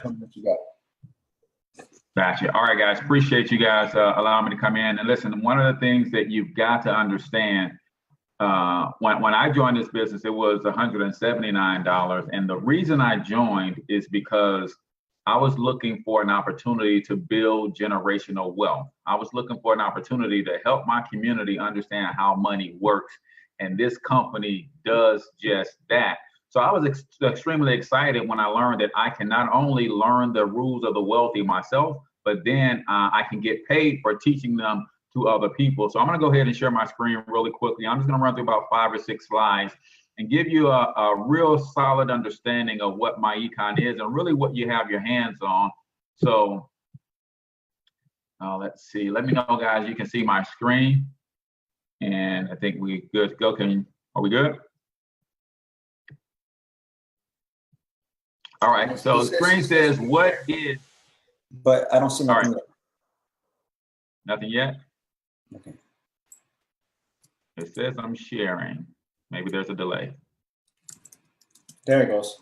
What you got? Gotcha. All right, guys. Appreciate you guys allowing me to come in. And listen, one of the things that you've got to understand, when I joined this business, it was $179. And the reason I joined is because I was looking for an opportunity to build generational wealth. I was looking for an opportunity to help my community understand how money works. And this company does just that. So I was extremely excited when I learned that I can not only learn the rules of the wealthy myself, but then I can get paid for teaching them to other people. So I'm going to go ahead and share my screen really quickly. I'm just going to run through about 5 or 6 slides and give you a real solid understanding of what MyEcon is and really what you have your hands on. So let's see. Let me know, guys. You can see my screen, and I think we good to go. Are we good? All right, so the screen says, what is? But I don't see nothing yet. Nothing yet? Okay. It says I'm sharing. Maybe there's a delay. There it goes.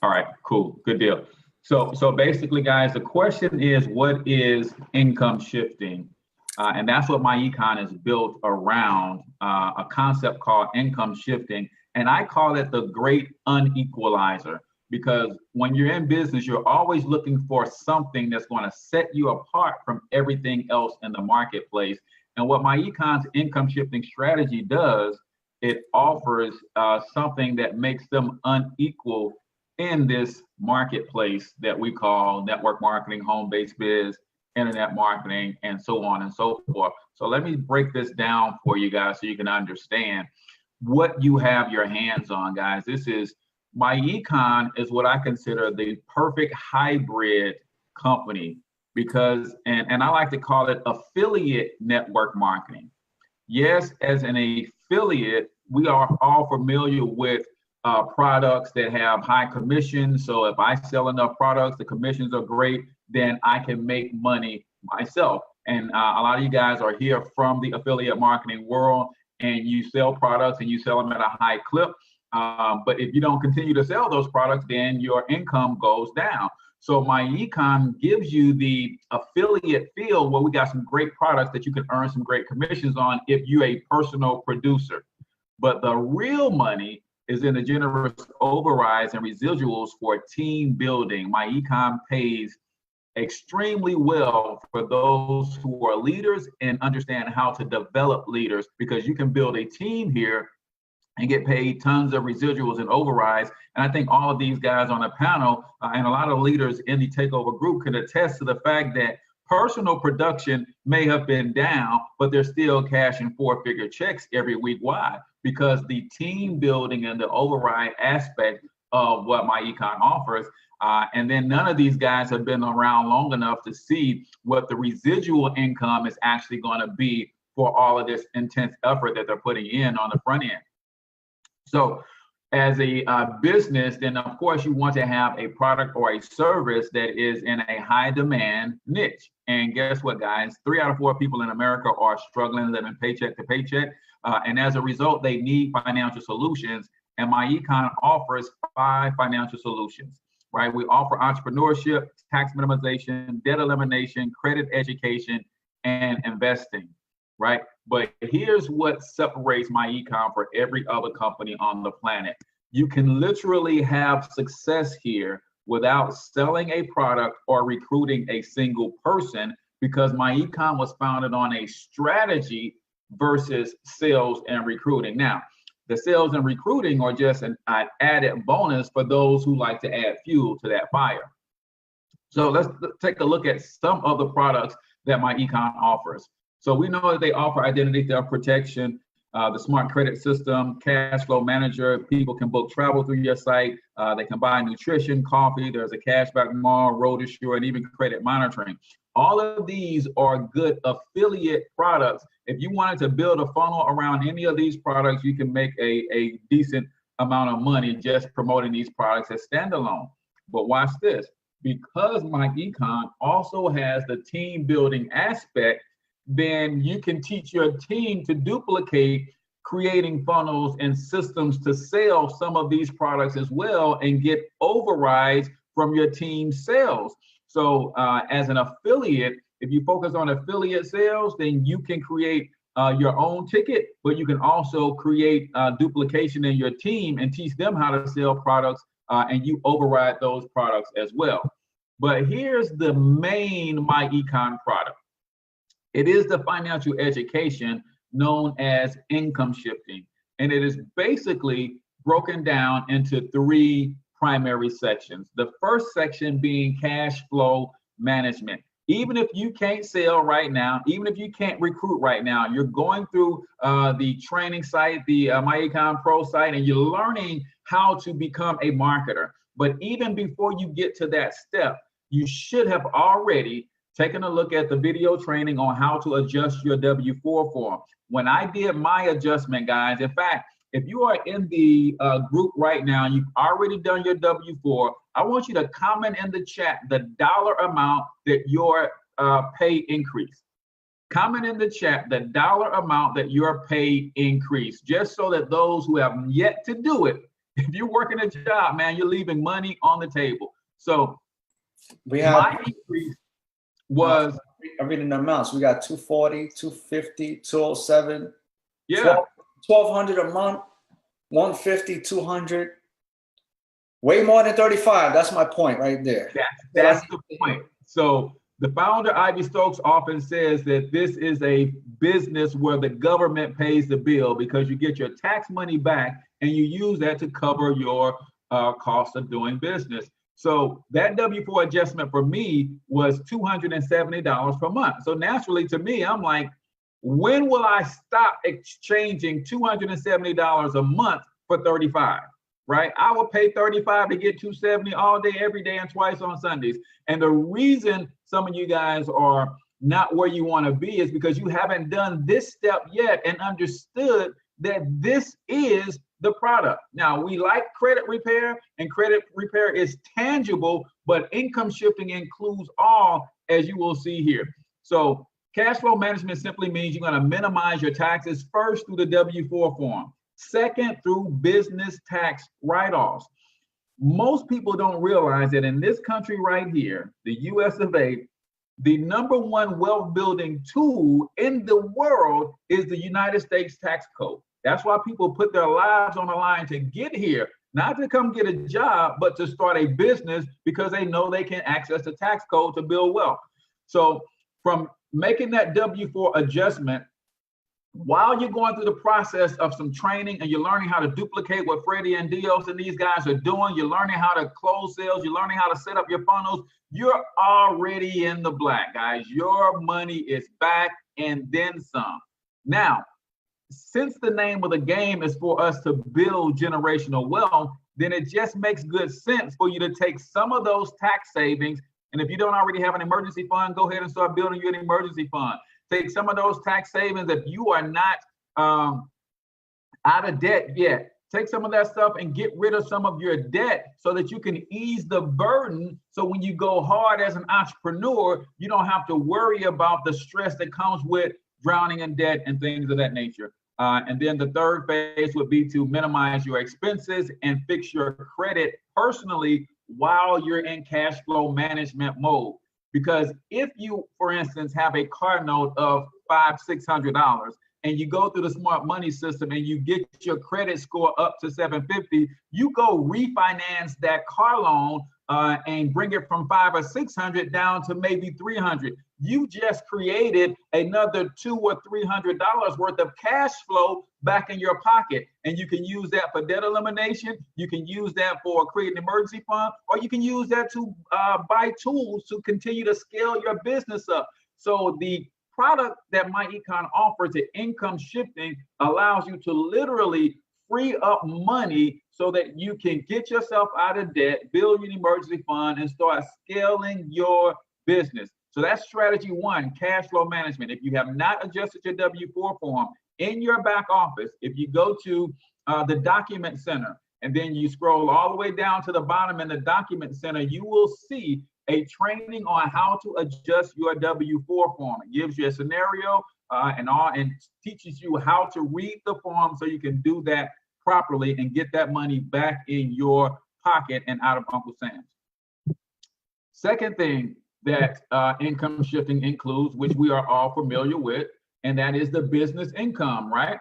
All right, cool, good deal. So basically, guys, the question is, what is income shifting? And that's what MyEcon is built around, a concept called income shifting. And I call it the great unequalizer. Because when you're in business, you're always looking for something that's going to set you apart from everything else in the marketplace. And what MyEcon's income shifting strategy does, it offers something that makes them unequal in this marketplace that we call network marketing, home-based biz, internet marketing, and so on and so forth. So let me break this down for you guys so you can understand what you have your hands on, guys. This is MyEcon is what I consider the perfect hybrid company because, and I like to call it affiliate network marketing. Yes, as an affiliate, we are all familiar with products that have high commissions. So if I sell enough products, the commissions are great, then I can make money myself. And a lot of you guys are here from the affiliate marketing world, and you sell products and you sell them at a high clip. But if you don't continue to sell those products, then your income goes down. So MyEcon gives you the affiliate feel where we got some great products that you can earn some great commissions on if you're a personal producer. But the real money is in the generous overrides and residuals for team building. MyEcon pays extremely well for those who are leaders and understand how to develop leaders, because you can build a team here and get paid tons of residuals and overrides. And I think all of these guys on the panel and a lot of leaders in the takeover group can attest to the fact that personal production may have been down, but they're still cashing 4-figure checks every week. Why? Because the team building and the override aspect of what MyEcon offers. And then none of these guys have been around long enough to see what the residual income is actually going to be for all of this intense effort that they're putting in on the front end. So as a business, then of course you want to have a product or a service that is in a high demand niche. And guess what, guys? 3 out of 4 people in America are struggling, living paycheck to paycheck. And as a result, they need financial solutions. And MyEcon offers 5 financial solutions, right? We offer entrepreneurship, tax minimization, debt elimination, credit education, and investing, right? But here's what separates MyEcon for every other company on the planet. You can literally have success here without selling a product or recruiting a single person, because MyEcon was founded on a strategy versus sales and recruiting. Now, the sales and recruiting are just an added bonus for those who like to add fuel to that fire. So let's take a look at some of the products that MyEcon offers. So we know that they offer identity theft protection, the smart credit system, cash flow manager. People can book travel through your site. They can buy nutrition, coffee. There's a cashback mall, road assure, and even credit monitoring. All of these are good affiliate products. If you wanted to build a funnel around any of these products, you can make a decent amount of money just promoting these products as standalone. But watch this. Because MyEcon also has the team building aspect, then you can teach your team to duplicate creating funnels and systems to sell some of these products as well and get overrides from your team's sales. So as an affiliate, if you focus on affiliate sales, then you can create your own ticket, but you can also create duplication in your team and teach them how to sell products, and you override those products as well. But here's the main MyEcon product. It is the financial education known as income shifting, and it is basically broken down into 3 primary sections. The first section being cash flow management. Even if you can't sell right now, even if you can't recruit right now, you're going through the training site, the MyEcon Pro site, and you're learning how to become a marketer. But even before you get to that step, you should have already taken a look at the video training on how to adjust your W-4 form. When I did my adjustment, guys, in fact, if you are in the group right now, you've already done your W-4, I want you to comment in the chat the dollar amount that your pay increased. Comment in the chat the dollar amount that your pay increased, just so that those who have yet to do it, if you're working a job, man, you're leaving money on the table. So we have my increase was, I'm reading the amounts. We got 240, 250, 207, yeah, 1,200 a month, 150, 200. Way more than 35. That's my point right there. That's the point. So the founder, Ivy Stokes, often says that this is a business where the government pays the bill, because you get your tax money back and you use that to cover your cost of doing business. So that W-4 adjustment for me was $270 per month. So naturally, to me, I'm like, when will I stop exchanging $270 a month for 35? Right? I will pay 35 to get 270 all day, every day, and twice on Sundays. And the reason some of you guys are not where you want to be is because you haven't done this step yet and understood that this is the product. Now, we like credit repair, and credit repair is tangible, but income shifting includes all, as you will see here. So cash flow management simply means you're going to minimize your taxes first through the W-4 form. Second, through business tax write-offs. Most people don't realize that in this country right here, the US of A, the #1 wealth building tool in the world is the United States tax code. That's why people put their lives on the line to get here, not to come get a job, but to start a business, because they know they can access the tax code to build wealth. So from making that W-4 adjustment, while you're going through the process of some training and you're learning how to duplicate what Freddie and Dios and these guys are doing, you're learning how to close sales, you're learning how to set up your funnels, you're already in the black, guys. Your money is back and then some. Now, since the name of the game is for us to build generational wealth, then it just makes good sense for you to take some of those tax savings. And if you don't already have an emergency fund, go ahead and start building you an emergency fund. Take some of those tax savings. If you are not out of debt yet, take some of that stuff and get rid of some of your debt so that you can ease the burden. So when you go hard as an entrepreneur, you don't have to worry about the stress that comes with drowning in debt and things of that nature. And then the third phase would be to minimize your expenses and fix your credit personally while you're in cash flow management mode. Because if you, for instance, have a car note of $500-600 and you go through the smart money system and you get your credit score up to 750, you go refinance that car loan and bring it from $500 or $600 down to maybe $300. You just created another $200 or $300 worth of cash flow back in your pocket. And you can use that for debt elimination. You can use that for creating an emergency fund, or you can use that to buy tools to continue to scale your business up. So the product that MyEcon offers, the income shifting, allows you to literally free up money so that you can get yourself out of debt, build an emergency fund, and start scaling your business. So that's strategy 1, cash flow management. If you have not adjusted your W-4 form in your back office, if you go to the document center and then you scroll all the way down to the bottom in the document center, you will see a training on how to adjust your W-4 form. It gives you a scenario and teaches you how to read the form so you can do that properly and get that money back in your pocket and out of Uncle Sam's. Second thing that income shifting includes, which we are all familiar with, and that is the business income, right?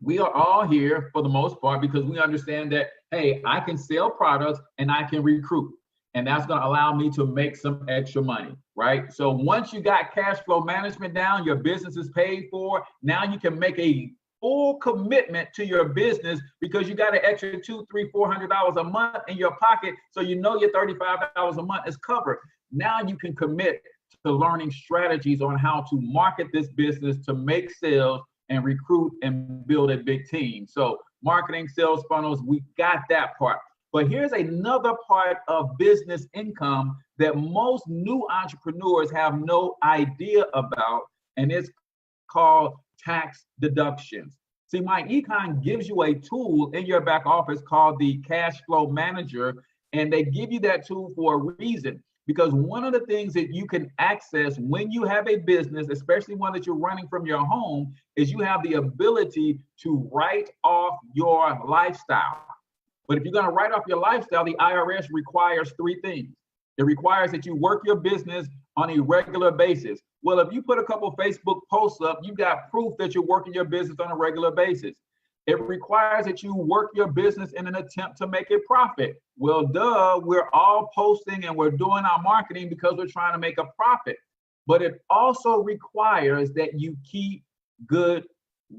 We are all here for the most part because we understand that, hey, I can sell products and I can recruit. And that's going to allow me to make some extra money, right? So once you got cash flow management down, your business is paid for. Now you can make a full commitment to your business because you got an extra $200, $300, $400 a month in your pocket. So you know your $35 a month is covered. Now you can commit to learning strategies on how to market this business to make sales and recruit and build a big team. So marketing, sales funnels, we got that part. But here's another part of business income that most new entrepreneurs have no idea about, and it's called tax deductions. See, MyEcon gives you a tool in your back office called the Cash Flow Manager, and they give you that tool for a reason. Because one of the things that you can access when you have a business, especially one that you're running from your home, is you have the ability to write off your lifestyle. But if you're going to write off your lifestyle, the IRS requires three things. It requires that you work your business on a regular basis. Well, if you put a couple of Facebook posts up, you got proof that you're working your business on a regular basis. It requires that you work your business in an attempt to make a profit. Well, duh, we're all posting and we're doing our marketing because we're trying to make a profit. But it also requires that you keep good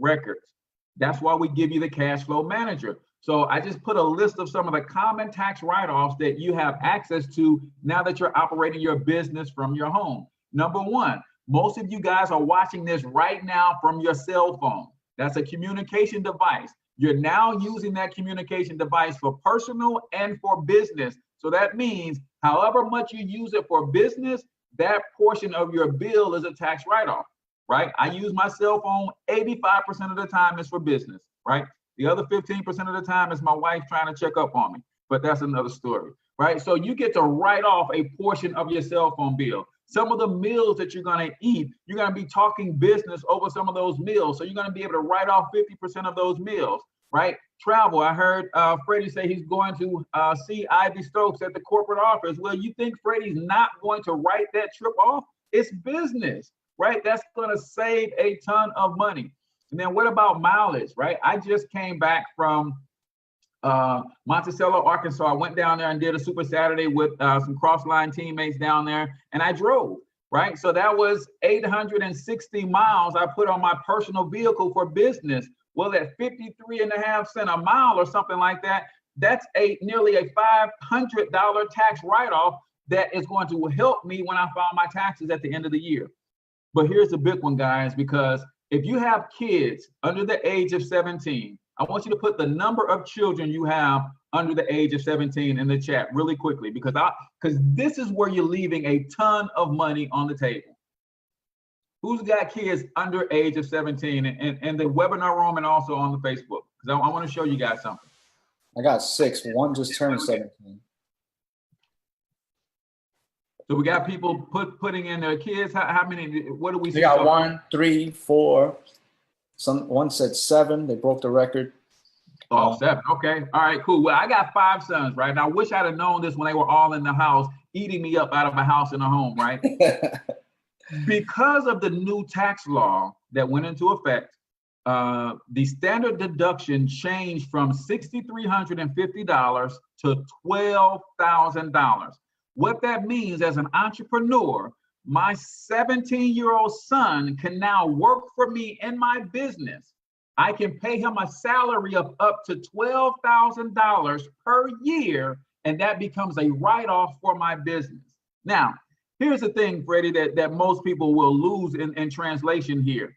records. That's why we give you the Cash Flow Manager. So I just put a list of some of the common tax write-offs that you have access to now that you're operating your business from your home. Number one, most of you guys are watching this right now from your cell phone. That's a communication device. You're now using that communication device for personal and for business. So that means however much you use it for business, that portion of your bill is a tax write-off, right? I use my cell phone 85% of the time is for business, right? The other 15% of the time is my wife trying to check up on me, but that's another story, right? So you get to write off a portion of your cell phone bill. Some of the meals that you're going to eat, you're going to be talking business over some of those meals. So you're going to be able to write off 50% of those meals, right? Travel. I heard Freddie say he's going to see Ivy Stokes at the corporate office. Well, you think Freddie's not going to write that trip off? It's business, right? That's going to save a ton of money. And then what about mileage, right? I just came back from Monticello, Arkansas. I went down there and did a Super Saturday with some Crossline teammates down there, and I drove, right? So that was 860 miles I put on my personal vehicle for business. Well, at 53.5 cents a mile or something like that, that's nearly a $500 tax write-off that is going to help me when I file my taxes at the end of the year. But here's the big one, guys, because if you have kids under the age of 17, I want you to put the number of children you have under the age of 17 in the chat really quickly, because this is where you're leaving a ton of money on the table. Who's got kids under age of 17 in the webinar room and also on the Facebook? Because I want to show you guys something. I got 6. One just turned 17. So we got people putting in their kids. How many? What do we see? We got 1, 3, 4. One said 7. They broke the record. Oh, 7. Okay. All right, cool. Well, I got 5 sons, right? Now, I wish I'd have known this when they were all in the house, eating me up out of a house and a home, right? Because of the new tax law that went into effect, the standard deduction changed from $6,350 to $12,000. What that means as an entrepreneur, my 17-year-old son can now work for me in my business. I can pay him a salary of up to $12,000 per year, and that becomes a write-off for my business. Now, here's the thing, Freddie, that most people will lose in translation here.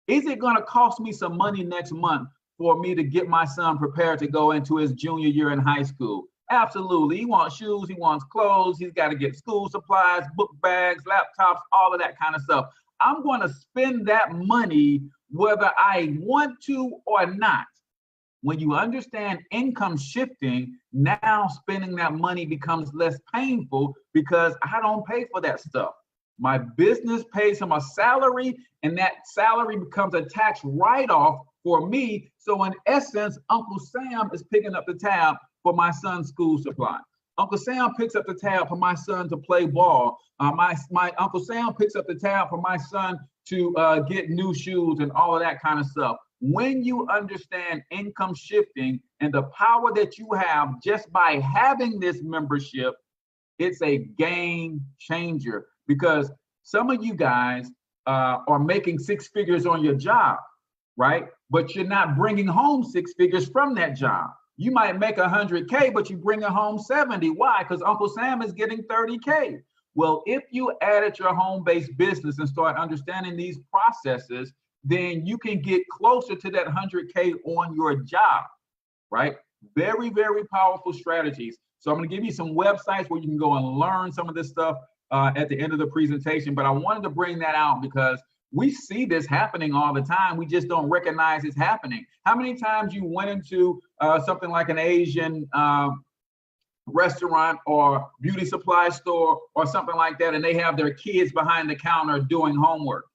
Is it going to cost me some money next month for me to get my son prepared to go into his junior year in high school? Absolutely. He wants shoes, he wants clothes, he's got to get school supplies, book bags, laptops, all of that kind of stuff. I'm going to spend that money whether I want to or not. When you understand income shifting, now spending that money becomes less painful because I don't pay for that stuff. My business pays him a salary, and that salary becomes a tax write-off for me. So in essence, Uncle Sam is picking up the tab for my son's school supply. Uncle Sam picks up the tab for my son to play ball. My Uncle Sam picks up the tab for my son to get new shoes and all of that kind of stuff. When you understand income shifting and the power that you have just by having this membership, it's a game changer, because some of you guys are making six figures on your job, right? But you're not bringing home six figures from that job. You might make 100K, but you bring home 70. Why? Because Uncle Sam is getting 30K. Well, if you added your home-based business and start understanding these processes, then you can get closer to that 100K on your job, right? Very, very powerful strategies. So I'm going to give you some websites where you can go and learn some of this stuff at the end of the presentation. But I wanted to bring that out because we see this happening all the time. We just don't recognize it's happening. How many times you went into something like an Asian restaurant or beauty supply store or something like that, and they have their kids behind the counter doing homework?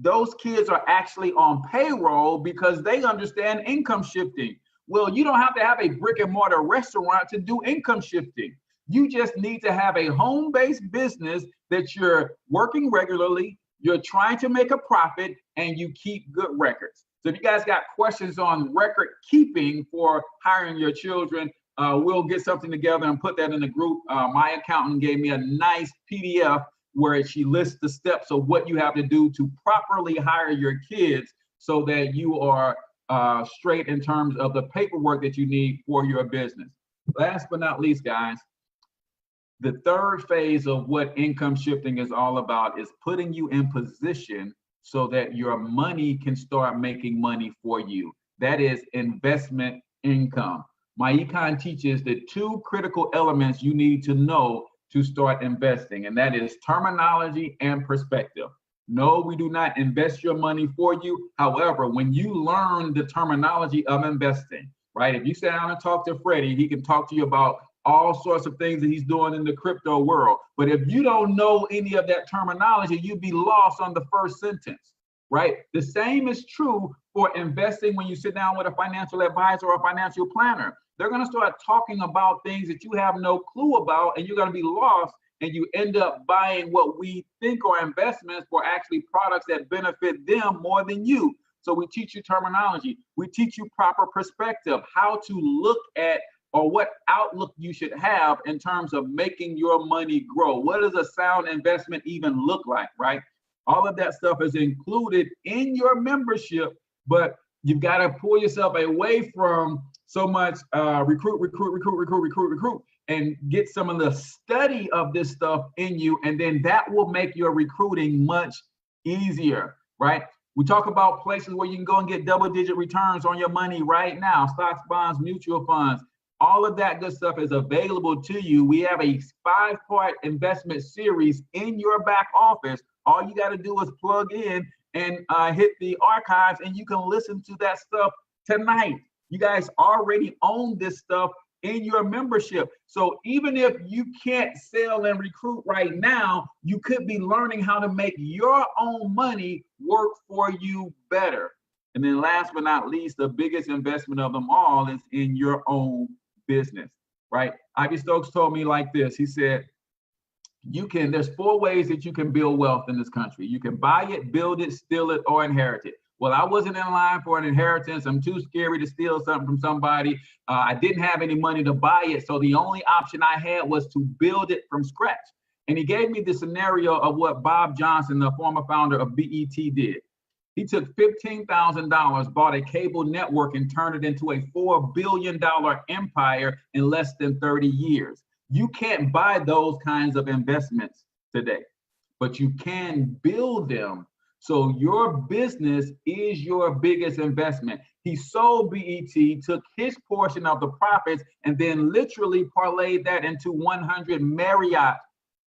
Those kids are actually on payroll because they understand income shifting. Well, you don't have to have a brick and mortar restaurant to do income shifting. You just need to have a home-based business that you're working regularly, you're trying to make a profit, and you keep good records. So if you guys got questions on record keeping for hiring your children, we'll get something together and put that in the group. My accountant gave me a nice PDF where she lists the steps of what you have to do to properly hire your kids so that you are straight in terms of the paperwork that you need for your business. Last but not least, guys, the third phase of what income shifting is all about is putting you in position so that your money can start making money for you. That is investment income. MyEcon teaches the two critical elements you need to know to start investing, and that is terminology and perspective. No, we do not invest your money for you. However, when you learn the terminology of investing, right? If you sit down and talk to Freddie, he can talk to you about all sorts of things that he's doing in the crypto world. But if you don't know any of that terminology, you'd be lost on the first sentence, right? The same is true for investing when you sit down with a financial advisor or a financial planner. They're going to start talking about things that you have no clue about, and you're going to be lost, and you end up buying what we think are investments for actually products that benefit them more than you. So we teach you terminology. We teach you proper perspective, how to look at or what outlook you should have in terms of making your money grow. What does a sound investment even look like, right? All of that stuff is included in your membership, but you've got to pull yourself away from so much recruit, and get some of the study of this stuff in you, and then that will make your recruiting much easier, right? We talk about places where you can go and get double-digit returns on your money right now, stocks, bonds, mutual funds. All of that good stuff is available to you. We have a 5-part investment series in your back office. All you got to do is plug in and hit the archives, and you can listen to that stuff tonight. You guys already own this stuff in your membership. So even if you can't sell and recruit right now, you could be learning how to make your own money work for you better. And then last but not least, the biggest investment of them all is in your own business, right? Ivy Stokes told me like this. He said, there's 4 ways that you can build wealth in this country. You can buy it, build it, steal it, or inherit it. Well, I wasn't in line for an inheritance. I'm too scary to steal something from somebody. I didn't have any money to buy it. So the only option I had was to build it from scratch. And he gave me the scenario of what Bob Johnson, the former founder of BET, did. He took $15,000, bought a cable network, and turned it into a $4 billion empire in less than 30 years. You can't buy those kinds of investments today, but you can build them. So your business is your biggest investment. He sold BET, took his portion of the profits, and then literally parlayed that into 100 Marriott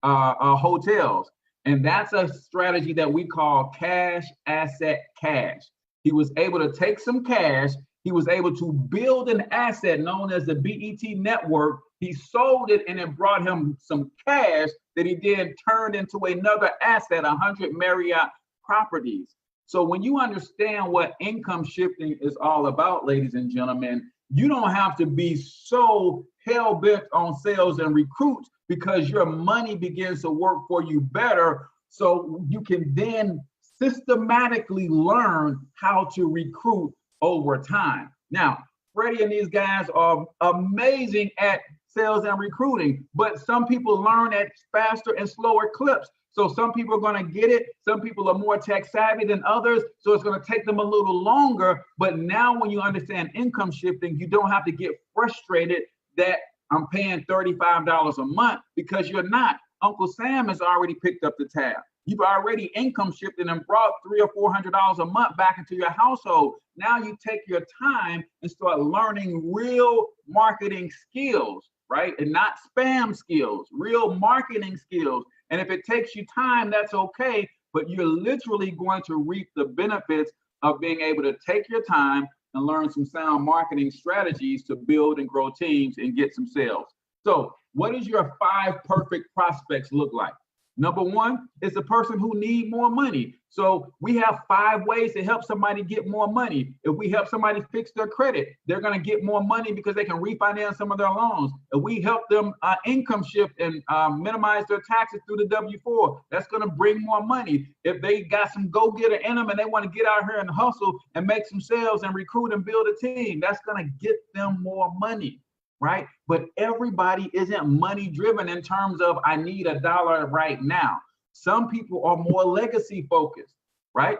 hotels. And that's a strategy that we call cash, asset, cash. He was able to take some cash. He was able to build an asset known as the BET network. He sold it, and it brought him some cash that he then turned into another asset, 100 Marriott properties. So when you understand what income shifting is all about, ladies and gentlemen, you don't have to be so hell bent on sales and recruits because your money begins to work for you better. So you can then systematically learn how to recruit over time. Now, Freddie and these guys are amazing at sales and recruiting, but some people learn at faster and slower clips. So some people are going to get it. Some people are more tech savvy than others. So it's going to take them a little longer. But now when you understand income shifting, you don't have to get frustrated that I'm paying $35 a month, because you're not. Uncle Sam has already picked up the tab. You've already income shifted and brought $300 or $400 a month back into your household. Now you take your time and start learning real marketing skills, right? And not spam skills, real marketing skills. And if it takes you time, that's okay, but you're literally going to reap the benefits of being able to take your time and learn some sound marketing strategies to build and grow teams and get some sales. So what does your 5 perfect prospects look like? Number 1 is the person who needs more money. So we have 5 ways to help somebody get more money. If we help somebody fix their credit, they're going to get more money because they can refinance some of their loans. If we help them income shift and minimize their taxes through the W-4, that's going to bring more money. If they got some go-getter in them and they want to get out here and hustle and make some sales and recruit and build a team, that's going to get them more money. Right? But everybody isn't money driven in terms of I need $1 right now. Some people are more legacy focused, right?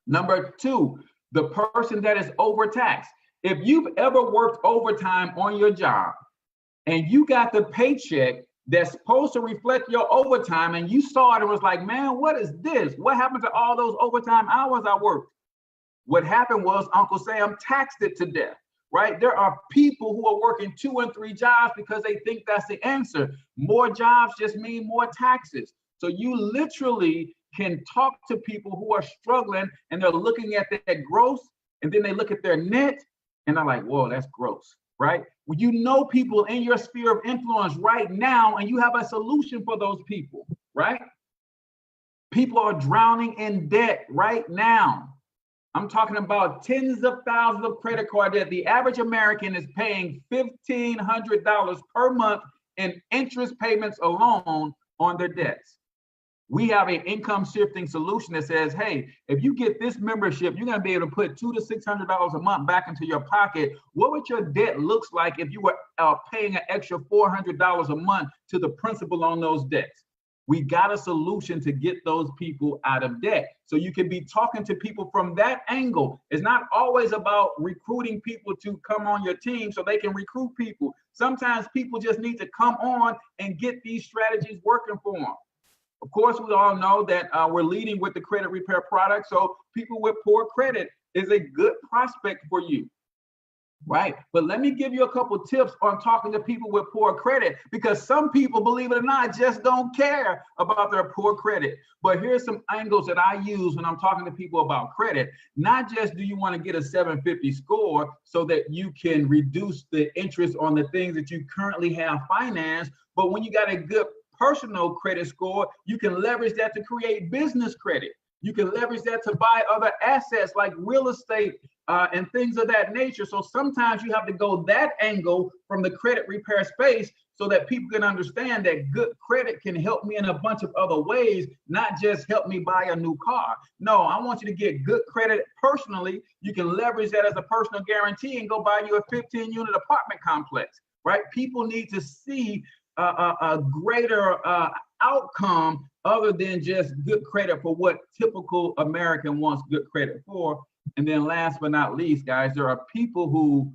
Number 2, the person that is overtaxed. If you've ever worked overtime on your job and you got the paycheck that's supposed to reflect your overtime and you saw it and was like, man, what is this? What happened to all those overtime hours I worked? What happened was Uncle Sam taxed it to death. Right? There are people who are working 2 and 3 jobs because they think that's the answer. More jobs just mean more taxes. So you literally can talk to people who are struggling and they're looking at that gross and then they look at their net and they're like, whoa, that's gross, right? Well, you know people in your sphere of influence right now and you have a solution for those people, right? People are drowning in debt right now. I'm talking about tens of thousands of credit card debt. The average American is paying $1,500 per month in interest payments alone on their debts. We have an income shifting solution that says, hey, if you get this membership, you're going to be able to put $200 to $600 a month back into your pocket. What would your debt looks like if you were paying an extra $400 a month to the principal on those debts? We got a solution to get those people out of debt. So you can be talking to people from that angle. It's not always about recruiting people to come on your team so they can recruit people. Sometimes people just need to come on and get these strategies working for them. Of course, we all know that we're leading with the credit repair product. So people with poor credit is a good prospect for you. Right? But let me give you a couple tips on talking to people with poor credit, because some people, believe it or not, just don't care about their poor credit. But here's some angles that I use when I'm talking to people about credit. Not just do you want to get a 750 score so that you can reduce the interest on the things that you currently have financed, but when you got a good personal credit score, you can leverage that to create business credit. You can leverage that to buy other assets like real estate and things of that nature. So sometimes you have to go that angle from the credit repair space so that people can understand that good credit can help me in a bunch of other ways, not just help me buy a new car. No, I want you to get good credit personally. You can leverage that as a personal guarantee and go buy you a 15-unit apartment complex, right? People need to see a greater outcome other than just good credit for what typical American wants good credit for. And then last but not least, guys, there are people who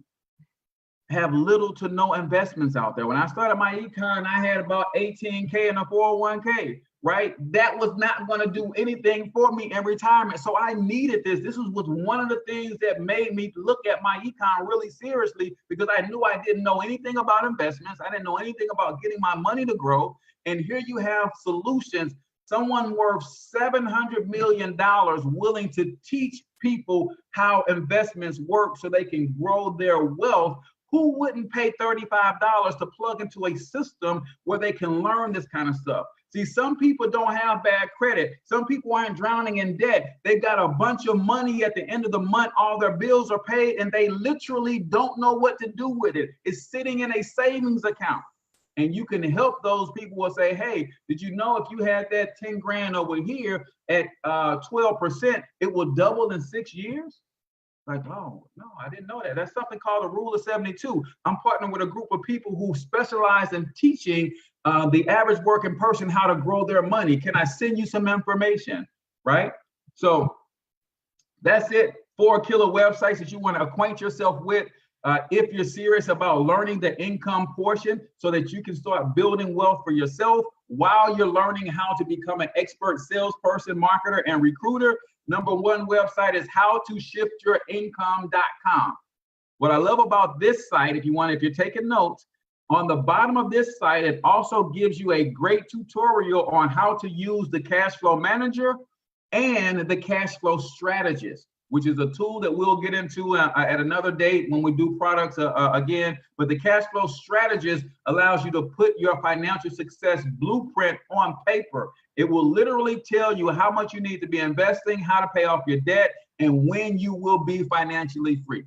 have little to no investments out there. When I started MyEcon, I had about 18K in a 401k, right? That was not going to do anything for me in retirement. So I needed this. This was one of the things that made me look at MyEcon really seriously, because I knew I didn't know anything about investments. I didn't know anything about getting my money to grow. And here you have solutions, someone worth $700 million willing to teach people how investments work so they can grow their wealth, Who wouldn't pay $35 to plug into a system where they can learn this kind of stuff? See, some people don't have bad credit. Some people aren't drowning in debt. They've got a bunch of money at the end of the month. All their bills are paid and they literally don't know what to do with it. It's sitting in a savings account. And you can help those people and say, hey, did you know if you had that 10 grand over here at 12%, it will double in 6 years? Like, oh, no, I didn't know that. That's something called the rule of 72. I'm partnering with a group of people who specialize in teaching the average working person how to grow their money. Can I send you some information, right? So that's it. 4 killer websites that you want to acquaint yourself with if you're serious about learning the income portion so that you can start building wealth for yourself while you're learning how to become an expert salesperson, marketer, and recruiter. Number 1 website is howtoshiftyourincome.com. What I love about this site, if you're taking notes, on the bottom of this site, it also gives you a great tutorial on how to use the cash flow manager and the cash flow strategist, which is a tool that we'll get into at another date when we do products again. But the cash flow strategist allows you to put your financial success blueprint on paper. It will literally tell you how much you need to be investing, how to pay off your debt, and when you will be financially free.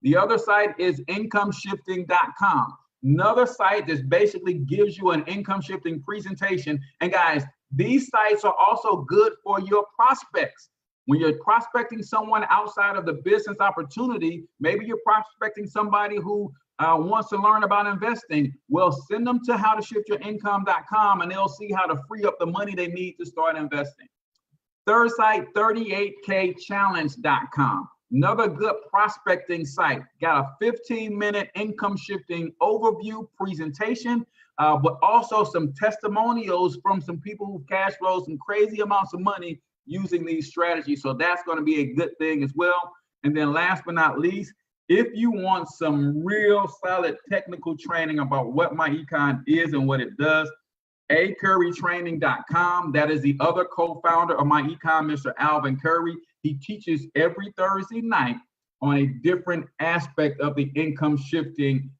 The other site is incomeshifting.com. Another site that basically gives you an income shifting presentation. And guys, these sites are also good for your prospects. When you're prospecting someone outside of the business opportunity, maybe you're prospecting somebody who wants to learn about investing, well, send them to howtoshiftyourincome.com and they'll see how to free up the money they need to start investing. Third site, 38kchallenge.com. Another good prospecting site. Got a 15-minute income shifting overview presentation, but also some testimonials from some people who cash flow some crazy amounts of money using these strategies. So that's going to be a good thing as well. And then last but not least, if you want some real solid technical training about what MyEcon is and what it does, acurrytraining.com. That is the other co-founder of MyEcon, Mr. Alvin Curry. He teaches every Thursday night on a different aspect of the income shifting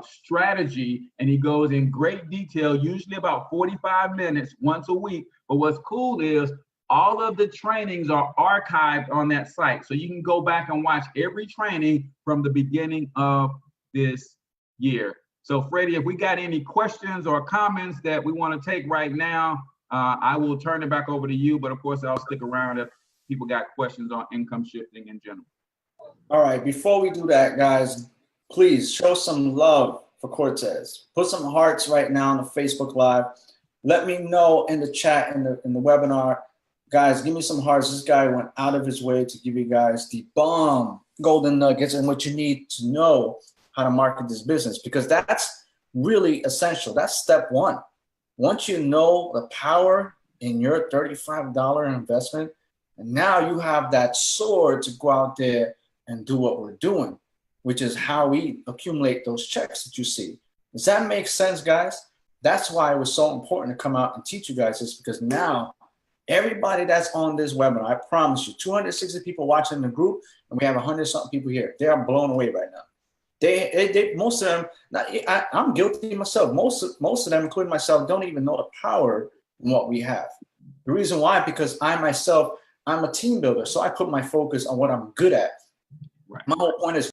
strategy, and he goes in great detail, usually about 45 minutes once a week. But what's cool is all of the trainings are archived on that site, so you can go back and watch every training from the beginning of this year. So Freddie, if we got any questions or comments that we want to take right now, I will turn it back over to you. But of course, I'll stick around if people got questions on income shifting in general. All right, before we do that, guys, please show some love for Cortez. Put some hearts right now on the Facebook Live. Let me know in the chat, in the webinar. Guys, give me some hearts. This guy went out of his way to give you guys the bomb golden nuggets and what you need to know how to market this business, because that's really essential. That's step 1. Once you know the power in your $35 investment, and now you have that sword to go out there and do what we're doing, which is how we accumulate those checks that you see. Does that make sense, guys? That's why it was so important to come out and teach you guys this, because now everybody that's on this webinar, I promise you, 260 people watching the group, and we have 100-something people here. They are blown away right now. They most of them, I'm guilty myself. Most of them, including myself, don't even know the power in what we have. The reason why, because I myself, I'm a team builder, so I put my focus on what I'm good at. Right. My whole point is